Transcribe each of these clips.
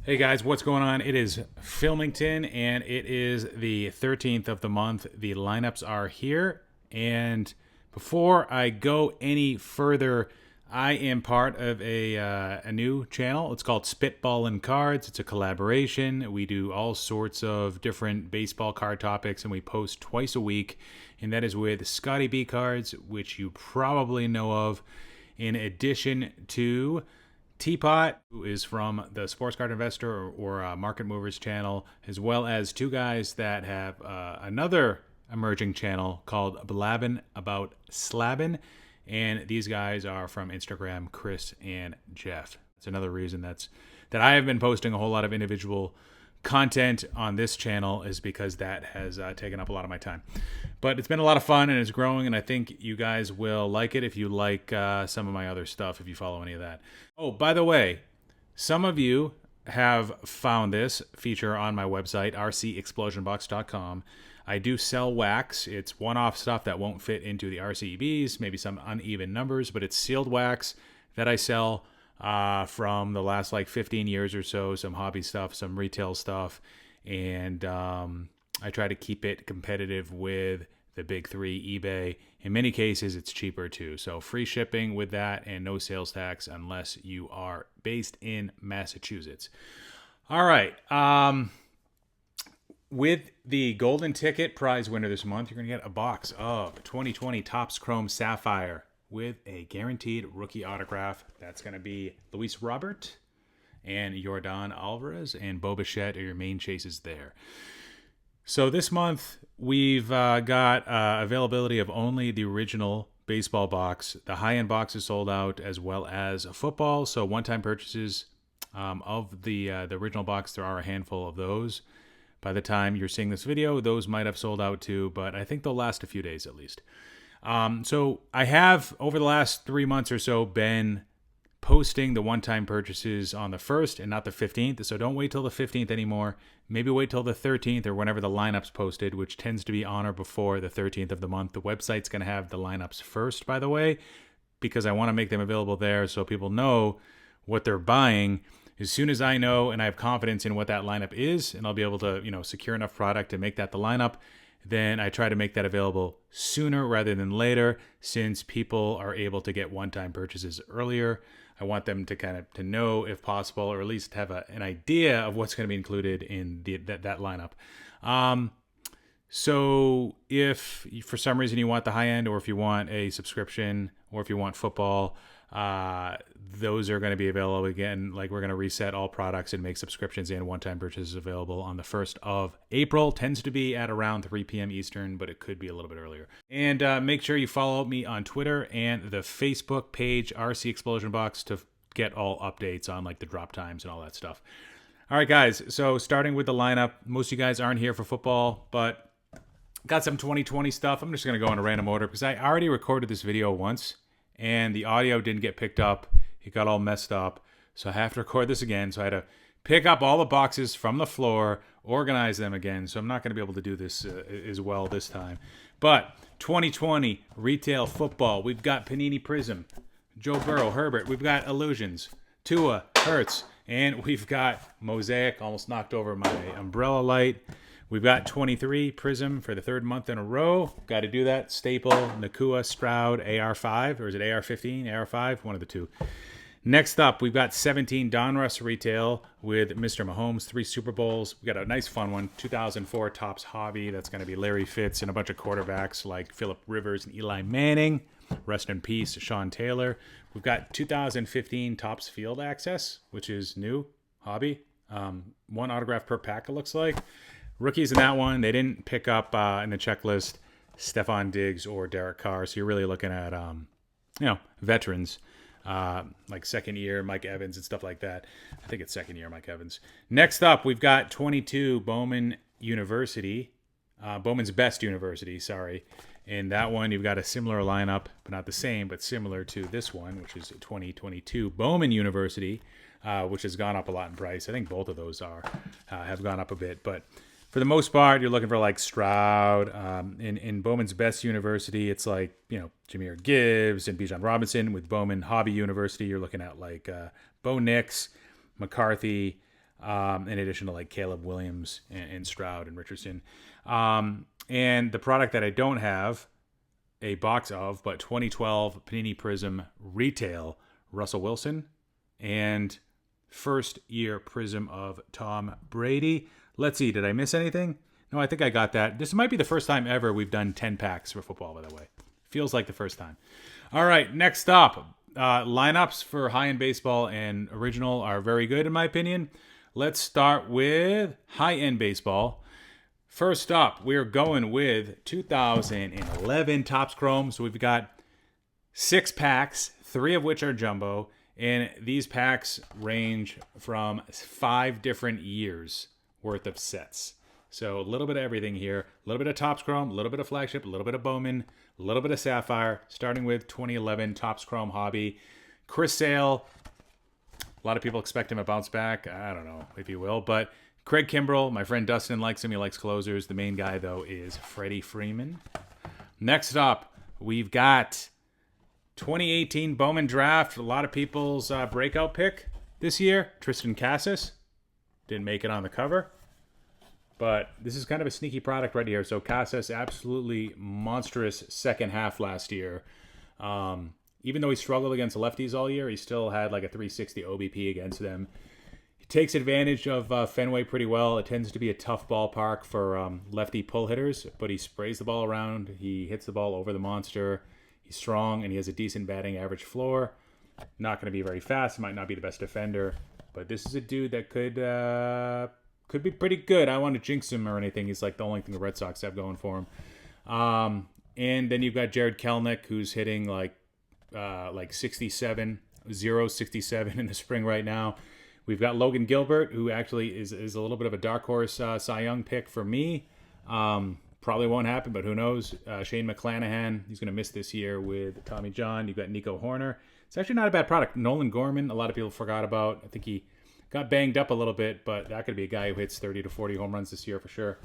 Hey guys, what's going on? It is Filmington and it is the 13th of the month. The lineups are here. And before I go any further, I am part of a new channel. It's called Spitball and Cards. It's a collaboration. We do all sorts of different baseball card topics and we post twice a week. And that is with Scotty B Cards, which you probably know of, in addition to Teapot, who is from the Sports Card Investor or Market Movers channel, as well as two guys that have another emerging channel called Blabbin' About Slabbin'. And these guys are from Instagram, Chris and Jeff. It's another reason that I have been posting a whole lot of individual content on this channel, is because that has taken up a lot of my time. But it's been a lot of fun and it's growing, and I think you guys will like it if you like some of my other stuff, if you follow any of that. Oh, by the way, some of you have found this feature on my website, rcexplosionbox.com. I do sell wax. It's one-off stuff that won't fit into the RCEBs, maybe some uneven numbers, but it's sealed wax that I sell from the last like 15 years or so, some hobby stuff, some retail stuff, and I try to keep it competitive with the big three, eBay. In many cases, it's cheaper too. So free shipping with that and no sales tax unless you are based in Massachusetts. All right. With the golden ticket prize winner this month, you're going to get a box of 2020 Topps Chrome Sapphire with a guaranteed rookie autograph. That's going to be Luis Robert and Yordan Alvarez, and Bo Bichette are your main chases there. So this month, we've got availability of only the original baseball box. The high-end box is sold out, as well as football. So one-time purchases of the original box, there are a handful of those. By the time you're seeing this video, those might have sold out too, but I think they'll last a few days at least. So I have, over the last 3 months or so, been posting the one-time purchases on the 1st and not the 15th. So don't wait till the 15th anymore. Maybe wait till the 13th or whenever the lineup's posted, which tends to be on or before the 13th of the month. The website's going to have the lineups first, by the way, because I want to make them available there so people know what they're buying. As soon as I know and I have confidence in what that lineup is, and I'll be able to, secure enough product to make that the lineup, then I try to make that available sooner rather than later, since people are able to get one-time purchases earlier. I want them to kind of to know, if possible, or at least have an idea of what's going to be included in that lineup. So if for some reason you want the high end, or if you want a subscription, or if you want football, those are going to be available again. Like, we're going to reset all products and make subscriptions and one-time purchases available on the 1st of April. Tends to be at around 3 p.m. Eastern, but it could be a little bit earlier. And make sure you follow me on Twitter and the Facebook page, RC Explosion Box, to get all updates on like the drop times and all that stuff. All right, guys. So starting with the lineup, most of you guys aren't here for football, but got some 2020 stuff. I'm just going to go in a random order because I already recorded this video once and the audio didn't get picked up. It got all messed up. So I have to record this again. So I had to pick up all the boxes from the floor, organize them again. So I'm not going to be able to do this as well this time. But 2020 retail football. We've got Panini Prism, Joe Burrow, Herbert. We've got Illusions, Tua, Hurts. And we've got Mosaic. Almost knocked over my umbrella light. We've got 23 Prism for the 3rd month in a row. Got to do that. Staple, Nakua, Stroud, AR5, or is it AR15, AR5? One of the two. Next up, we've got 17 Donruss Retail with Mr. Mahomes, 3 Super Bowls. We got a nice fun one, 2004 Topps Hobby. That's going to be Larry Fitz and a bunch of quarterbacks like Phillip Rivers and Eli Manning. Rest in peace, Sean Taylor. We've got 2015 Topps Field Access, which is new, hobby. 1 autograph per pack, it looks like. Rookies in that one, they didn't pick up in the checklist Stephon Diggs or Derek Carr, so you're really looking at veterans like second year Mike Evans and stuff like that. I think it's second year Mike Evans. Next up, we've got 22 Bowman University, Bowman's Best University, sorry. In that one, you've got a similar lineup, but not the same, but similar to this one, which is 2022 Bowman University, which has gone up a lot in price. I think both of those have gone up a bit, but for the most part, you're looking for like Stroud. In Bowman's Best University, it's like, Jahmyr Gibbs and Bijan Robinson. With Bowman Hobby University, you're looking at like Bo Nix, McCarthy, in addition to like Caleb Williams and Stroud and Richardson. And the product that I don't have a box of, but 2012 Panini Prism Retail Russell Wilson and first year Prism of Tom Brady. Let's see, did I miss anything? No, I think I got that. This might be the first time ever we've done 10 packs for football, by the way. Feels like the first time. All right, next up. Lineups for high-end baseball and original are very good, in my opinion. Let's start with high-end baseball. First up, we're going with 2011 Topps Chrome. So we've got 6 packs, 3 of which are jumbo. And these packs range from 5 different years worth of sets. So a little bit of everything here. A little bit of Topps Chrome, a little bit of Flagship, a little bit of Bowman, a little bit of Sapphire, starting with 2011 Topps Chrome Hobby. Chris Sale, a lot of people expect him to bounce back. I don't know if he will, but Craig Kimbrell, my friend Dustin likes him. He likes closers. The main guy, though, is Freddie Freeman. Next up, we've got 2018 Bowman Draft. A lot of people's breakout pick this year, Tristan Casas. Didn't make it on the cover. But this is kind of a sneaky product right here. So Casas, absolutely monstrous second half last year. Even though he struggled against lefties all year, he still had like a 360 OBP against them. He takes advantage of Fenway pretty well. It tends to be a tough ballpark for lefty pull hitters, but he sprays the ball around. He hits the ball over the monster. He's strong, and he has a decent batting average floor. Not going to be very fast. Might not be the best defender, but this is a dude that could be pretty good. I don't want to jinx him or anything. He's like the only thing the Red Sox have going for him. And then you've got Jared Kelenic, who's hitting like 67 in the spring right now. We've got Logan Gilbert, who actually is a little bit of a dark horse Cy Young pick for me. Probably won't happen, but who knows? Shane McClanahan, he's going to miss this year with Tommy John. You've got Nico Horner. It's actually not a bad product. Nolan Gorman, a lot of people forgot about. I think he got banged up a little bit, but that could be a guy who hits 30 to 40 home runs this year for sure.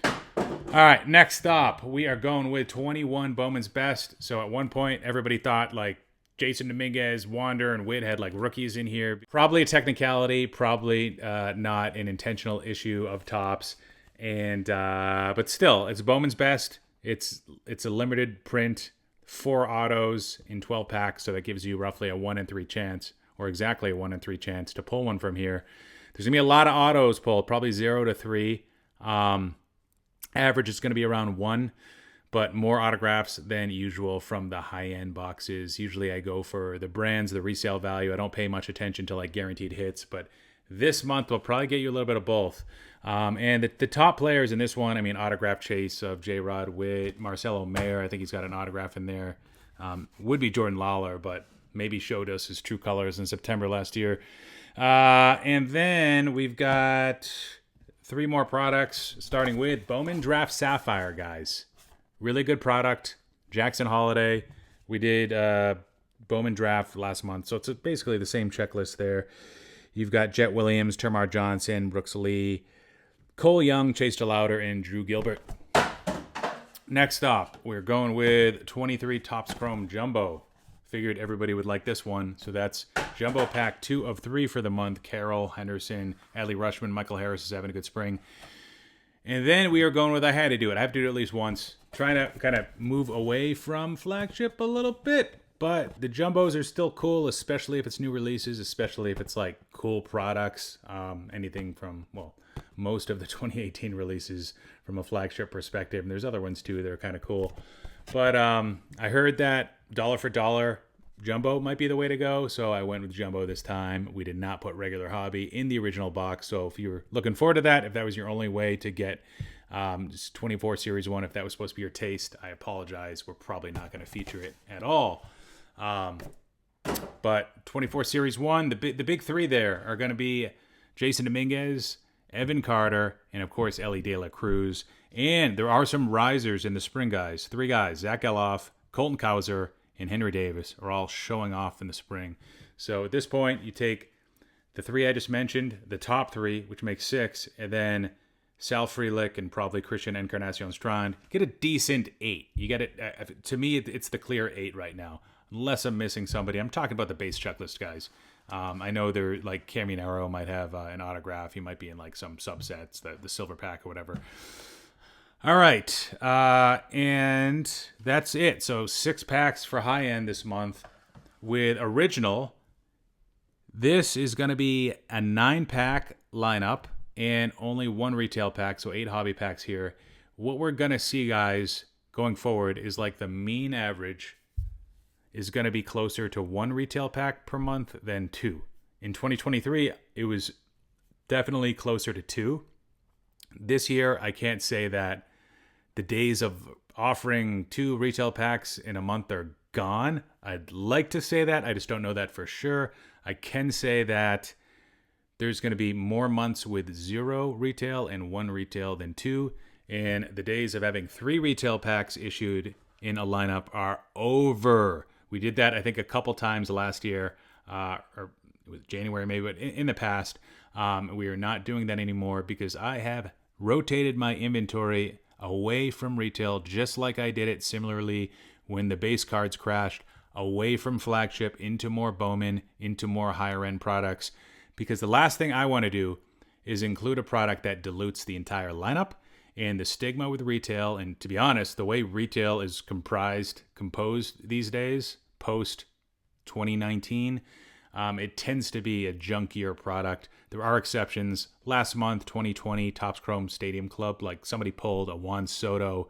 All right, next up, we are going with 21 Bowman's Best. So at one point, everybody thought like Jason Dominguez, Wander, and Witt had like rookies in here. Probably a technicality, probably not an intentional issue of Topps. And but still, it's Bowman's Best. It's a limited print, 4 autos in 12 packs, so that gives you roughly a 1 in 3 chance, or exactly a 1 in 3 chance to pull one from here. There's gonna be a lot of autos pulled, probably 0 to 3. Average is gonna be around 1, but more autographs than usual from the high-end boxes. Usually I go for the brands, the resale value. I don't pay much attention to like guaranteed hits, but this month will probably get you a little bit of both. And the top players in this one, I mean, autograph chase of J-Rod, Witt, Marcelo Mayer. I think he's got an autograph in there. Would be Jordan Lawler, but maybe showed us his true colors in September last year. And then we've got 3 more products, starting with Bowman Draft Sapphire, guys. Really good product. Jackson Holiday. We did Bowman Draft last month, so it's basically the same checklist there. You've got Jet Williams, Termar Johnson, Brooks Lee, Cole Young, Chase DeLauder, and Drew Gilbert. Next up, we're going with 23 Topps Chrome Jumbo. Figured everybody would like this one. So that's Jumbo Pack 2 of 3 for the month. Carroll, Henderson, Adley Rushman, Michael Harris is having a good spring. And then we are going with I had to do it. I have to do it at least once. Trying to kind of move away from Flagship a little bit. But the Jumbos are still cool, especially if it's new releases, especially if it's like cool products. Anything from, well, most of the 2018 releases from a Flagship perspective. And there's other ones too that are kind of cool. But I heard that dollar for dollar Jumbo might be the way to go. So I went with Jumbo this time. We did not put regular Hobby in the original box. So if you were looking forward to that, if that was your only way to get 24 Series 1, if that was supposed to be your taste, I apologize. We're probably not going to feature it at all. But 24 Series 1, the big 3 there are going to be Jason Dominguez, Evan Carter, and of course Ellie De La Cruz. And there are some risers in the spring, guys. 3 guys, Zach Geloff, Colton Cowser, and Henry Davis are all showing off in the spring. So at this point, you take the 3 I just mentioned, the top 3, which makes 6, and then Sal Frelick and probably Christian Encarnacion Strand, get a decent 8. You get it. To me, it's the clear 8 right now. Unless I'm missing somebody. I'm talking about the base checklist, guys. I know they're like Caminero might have an autograph. He might be in like some subsets, the silver pack or whatever. All right. And that's it. So 6 packs for high end this month with original. This is going to be a 9-pack lineup and only 1 retail pack. So 8 hobby packs here. What we're going to see, guys, going forward is like the mean average is going to be closer to 1 retail pack per month than 2. In 2023, it was definitely closer to 2. This year, I can't say that the days of offering 2 retail packs in a month are gone. I'd like to say that. I just don't know that for sure. I can say that there's going to be more months with 0 retail and 1 retail than 2. And the days of having 3 retail packs issued in a lineup are over. We did that, I think, a couple times last year, or it was January maybe, but in the past. We are not doing that anymore because I have rotated my inventory away from retail, just like I did it similarly when the base cards crashed, away from flagship into more Bowman, into more higher end products. Because the last thing I want to do is include a product that dilutes the entire lineup. And the stigma with retail, and to be honest, the way retail is composed these days, post 2019, it tends to be a junkier product. There are exceptions. Last month, 2020, Topps Chrome Stadium Club, like somebody pulled a Juan Soto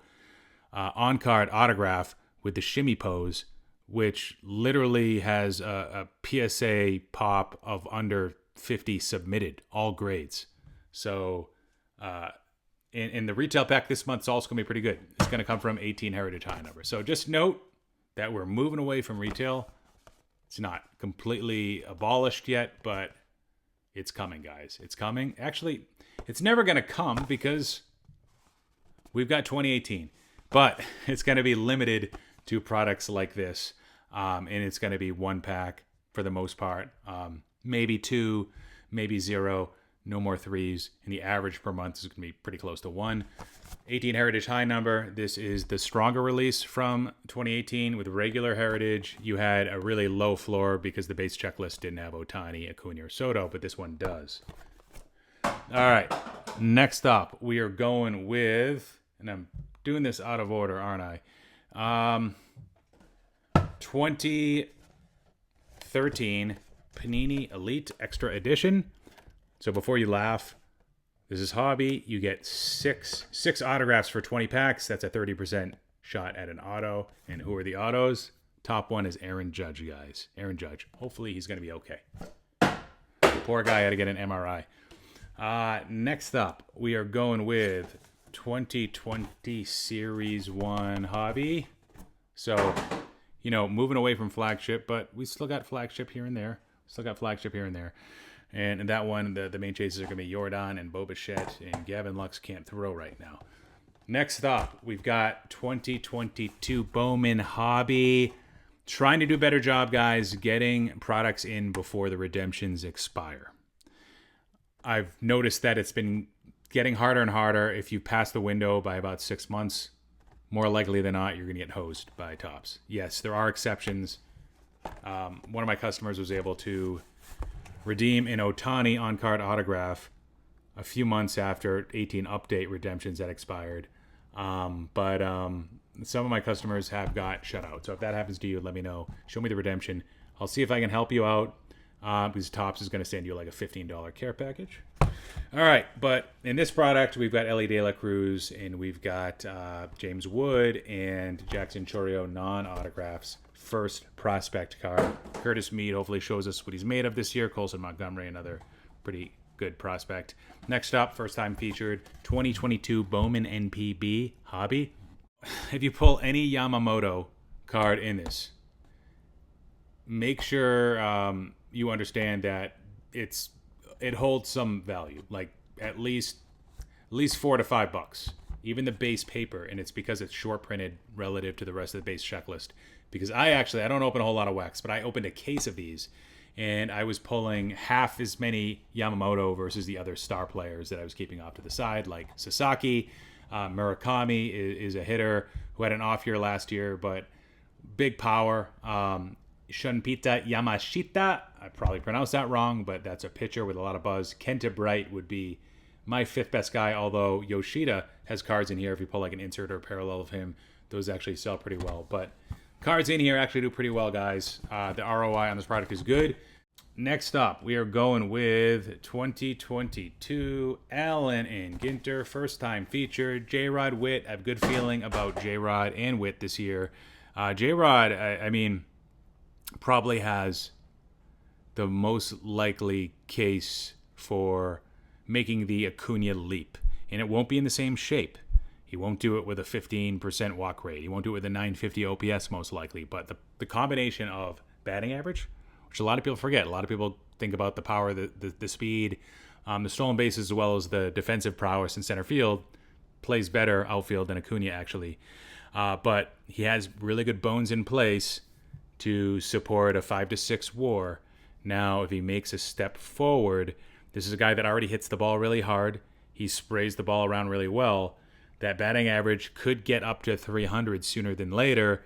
on-card autograph with the shimmy pose, which literally has a PSA pop of under 50 submitted, all grades. So, in the retail pack this month is also going to be pretty good. It's going to come from 18 Heritage High number. So just note that we're moving away from retail. It's not completely abolished yet, but it's coming, guys. It's coming. Actually, it's never going to come because we've got 2018. But it's going to be limited to products like this. And it's going to be 1 pack for the most part. Maybe 2, maybe 0. No more 3s, and the average per month is going to be pretty close to 1. 18 Heritage High number. This is the stronger release from 2018 with regular Heritage. You had a really low floor because the base checklist didn't have Ohtani, Acuna, or Soto, but this one does. All right, next up, we are going with, and I'm doing this out of order, aren't I? 2013 Panini Elite Extra Edition. So before you laugh, this is hobby. You get six autographs for 20 packs. That's a 30% shot at an auto. And who are the autos? Top one is Aaron Judge, guys. Aaron Judge. Hopefully he's going to be okay. The poor guy had to get an MRI. Next up, we are going with 2020 Series 1 hobby. So, moving away from flagship, but we still got flagship here and there. And in that one, the main chases are going to be Jordan and Bo Bichette, and Gavin Lux can't throw right now. Next up, we've got 2022 Bowman Hobby. Trying to do a better job, guys, getting products in before the redemptions expire. I've noticed that it's been getting harder and harder. If you pass the window by about 6 months, more likely than not, you're going to get hosed by Topps. Yes, there are exceptions. One of my customers was able to redeem an Ohtani on-card autograph a few months after 18 update redemptions had expired. But some of my customers have got shut out. So if that happens to you, let me know. Show me the redemption. I'll see if I can help you out because Topps is going to send you like a $15 care package. All right, but in this product, we've got Elly De La Cruz, and we've got James Wood and Jackson Chourio non-autographs. First prospect card. Curtis Mead hopefully shows us what he's made of this year. Colson Montgomery, another pretty good prospect. Next up, first time featured, 2022 Bowman NPB Hobby. If you pull any Yamamoto card in this, make sure you understand that it holds some value, like at least $4 to $5. Even the base paper, and it's because it's short printed relative to the rest of the base checklist. Because I don't open a whole lot of wax, but I opened a case of these, and I was pulling half as many Yamamoto versus the other star players that I was keeping off to the side, like Sasaki. Murakami is a hitter who had an off year last year, but big power. Shunpita Yamashita. I probably pronounced that wrong, but that's a pitcher with a lot of buzz. Kenta Bright would be my 5th best guy, although Yoshida has cards in here. If you pull like an insert or a parallel of him, those actually sell pretty well. But cards in here actually do pretty well, guys. The ROI on this product is good. Next up, we are going with 2022 Allen and Ginter. First time featured. J-Rod Witt. I have a good feeling about J-Rod and Witt this year. J-Rod, I mean, probably has the most likely case for making the Acuna leap. And it won't be in the same shape. He won't do it with a 15% walk rate. He won't do it with a 950 OPS most likely. But the combination of batting average, which a lot of people forget. A lot of people think about the power, the speed, the stolen bases, as well as the defensive prowess in center field. Plays better outfield than Acuna, actually. But he has really good bones in place to support a 5-6 WAR. Now, if he makes a step forward, this is a guy that already hits the ball really hard. He sprays the ball around really well. That batting average could get up to 300 sooner than later.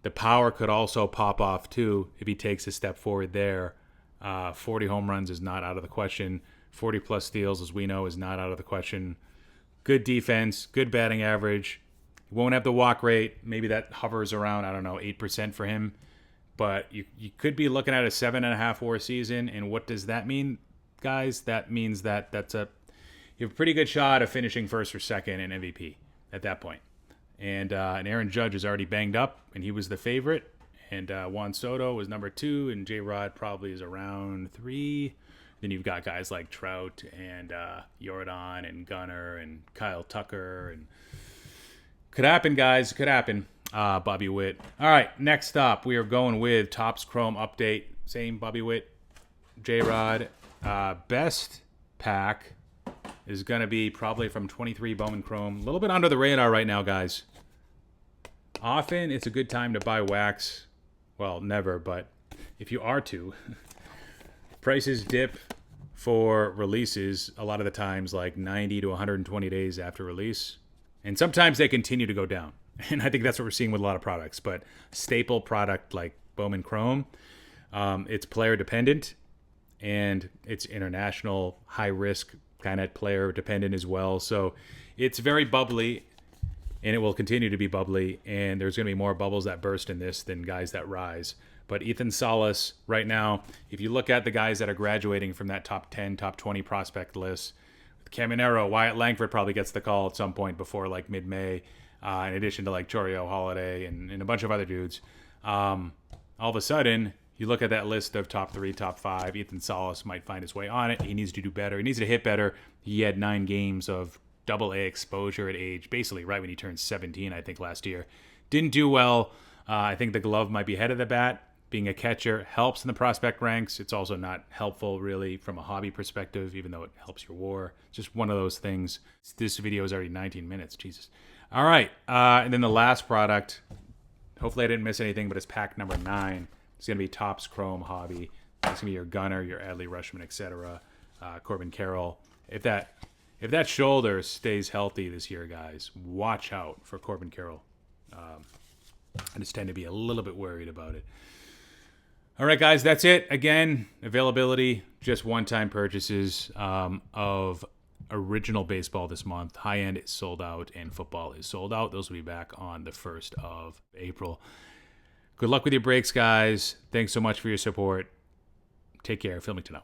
The power could also pop off too if he takes a step forward there. 40 home runs is not out of the question. 40 plus steals, as we know, is not out of the question. Good defense, good batting average. He won't have the walk rate. Maybe that hovers around, 8% for him. But you could be looking at a 7.5 WAR season. And what does that mean, guys? That means that you have a pretty good shot of finishing first or second in MVP at that point. And Aaron Judge is already banged up, and he was the favorite. And Juan Soto was number 2, and J-Rod probably is around 3. Then you've got guys like Trout and Jordan and Gunnar and Kyle Tucker. And could happen, guys. Could happen. Bobby Witt. All right, next up, we are going with Topps Chrome update. Same Bobby Witt, J-Rod. Best pack is going to be probably from 23 Bowman Chrome. A little bit under the radar right now, guys. Often it's a good time to buy wax. Well, never, but if you are to, prices dip for releases a lot of the times like 90 to 120 days after release. And sometimes they continue to go down. And I think that's what we're seeing with a lot of products. But staple product like Bowman Chrome, it's player dependent and it's international, high risk kind of player dependent as well. So it's very bubbly and it will continue to be bubbly. And there's going to be more bubbles that burst in this than guys that rise. But Ethan Salas right now, if you look at the guys that are graduating from that top 10, top 20 prospect list, Caminero, Wyatt Langford probably gets the call at some point before like mid-May, in addition to like Choreo Holiday and a bunch of other dudes. All of a sudden, you look at that list of top 3, top 5, Ethan Salas might find his way on it. He needs to do better. He needs to hit better. He had 9 games of double-A exposure at age, basically right when he turned 17, I think, last year. Didn't do well. I think the glove might be ahead of the bat. Being a catcher helps in the prospect ranks. It's also not helpful, really, from a hobby perspective, even though it helps your WAR. It's just one of those things. This video is already 19 minutes. Jesus. All right. And then the last product, hopefully I didn't miss anything, but it's pack number 9. It's going to be Topps Chrome Hobby. It's going to be your Gunnar, your Adley Rutschman, etc. Corbin Carroll. If that shoulder stays healthy this year, guys, watch out for Corbin Carroll. I just tend to be a little bit worried about it. All right, guys, that's it. Again, availability, just one-time purchases of original baseball this month. High-end is sold out, and football is sold out. Those will be back on the 1st of April. Good luck with your breaks, guys. Thanks so much for your support. Take care. Filming to know.